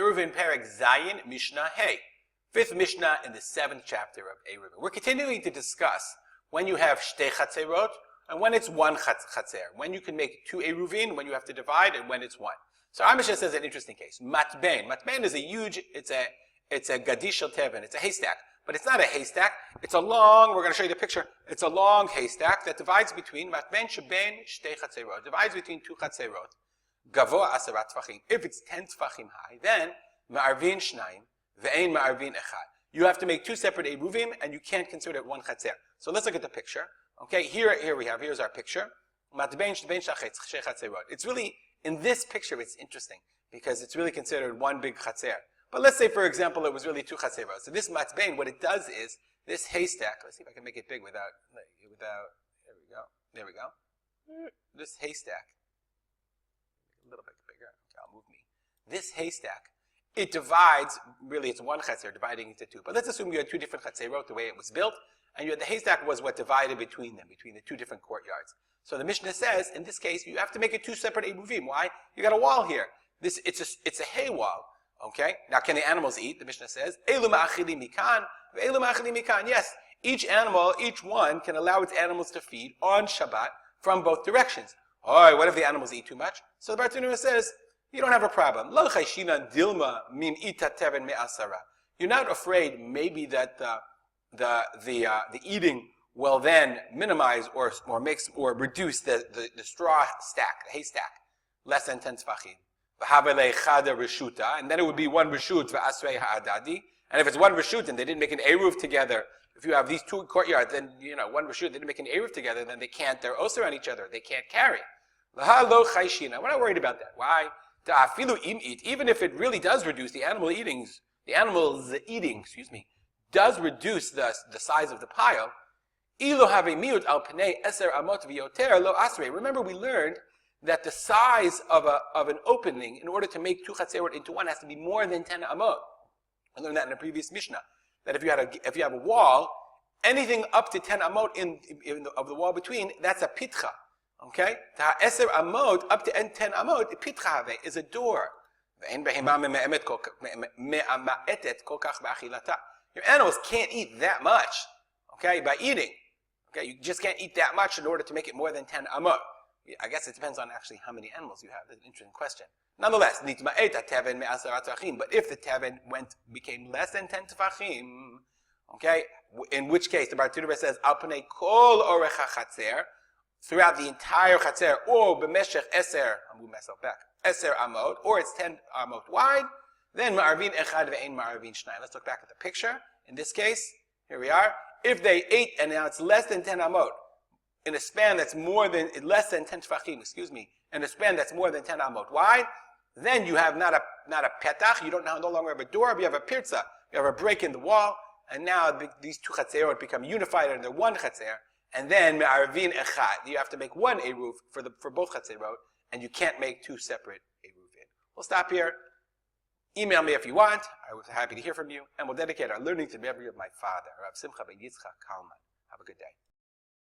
Eruvin Perek Zayin Mishnah Hey. Fifth Mishnah in the 7th chapter of Eruvin. We're continuing to discuss when you have shtei chatzerot and when it's one chatzer. When you can make two Eruvin, when you have to divide, and when it's one. So our Mishnah says an interesting case. Matben. Matben is a huge, it's a gadish al tevin. It's a haystack. But it's not a haystack. It's a long, we're going to show you the picture. It's a long haystack that divides between matben sheben shtei chatzerot. Divides between two chatzerot. Gavoa asara tfachim. If it's 10 tfachim high, then ma'arvin shnayim ve'ein ma'arvin echad. You have to make two separate eruvim, and you can't consider it one chatzer. So let's look at the picture. Okay, here's our picture. Matben sheben shtei chatzerot. It's really, in this picture, it's interesting because it's really considered one big chatzer. But let's say, for example, it was really two chatzerot. So this matben, what it does is this haystack. Let's see if I can make it big without. There we go. This haystack. A little bit bigger. Okay, I'll move me. This haystack, it divides, really it's one chatzer dividing into two. But let's assume you had two different chatzerot the way it was built, and the haystack was what divided between them, between the two different courtyards. So the Mishnah says, in this case, you have to make it two separate eruvim. Why? You got a wall here. It's a hay wall. Okay? Now can the animals eat? The Mishnah says, Elu ma'achili mikan, ve'elu ma'achili mikan. Yes, each animal, each one can allow its animals to feed on Shabbat from both directions. Oh, what if the animals eat too much? So the Bartanura says, you don't have a problem. Lo chayshinan dilma min ita teven me'asara. You're not afraid maybe that the eating will then minimize or reduce the straw stack, the haystack, less than 10 tfachim. And then it would be one reshut v'asrei ha'adadi. And if it's one reshut and they didn't make an eruv together, if you have these two courtyards, then one reshut, they didn't make an eruv together, then they're osir on each other. They can't carry. We're not worried about that. Why? Even if it really does reduce the animal's eating, does reduce the size of the pile. Remember, we learned that the size of an opening, in order to make two chatzerot into one, has to be more than 10 amot. I learned that in a previous Mishnah. That if you have a wall, anything up to 10 amot of the wall between, that's a pitcha. Okay? Eser amot, up to 10 amot, pitcha is a door. Your animals can't eat that much. Okay? By eating. Okay? You just can't eat that much in order to make it more than 10 amot. I guess it depends on actually how many animals you have. That's an interesting question. Nonetheless, but if the teven became less than 10 tefachim, okay, in which case the Bartanura says, Alpanei kol orecha chatzer, throughout the entire chatzer, or b'meshech eser, I'll move myself back, eser amot, or it's 10 amot wide, then ma'arvin echad ve'ein ma'arvin shnai. Let's look back at the picture. In this case, here we are. If they ate and now it's less than 10 amot, in a span that's less than 10 tefachim, in a span that's more than 10 amot wide, then you have not a petach, you no longer have a door, but you have a pirza, you have a break in the wall, and now these two chatzerot become unified under one chatzer, and then me'arvin echad, you have to make one eruv for both chatzerot, and you can't make two separate eruvin. We'll stop here. Email me if you want. I was happy to hear from you, and we'll dedicate our learning to the memory of my father, Rav Simcha ben Yitzchak Kalman. Have a good day.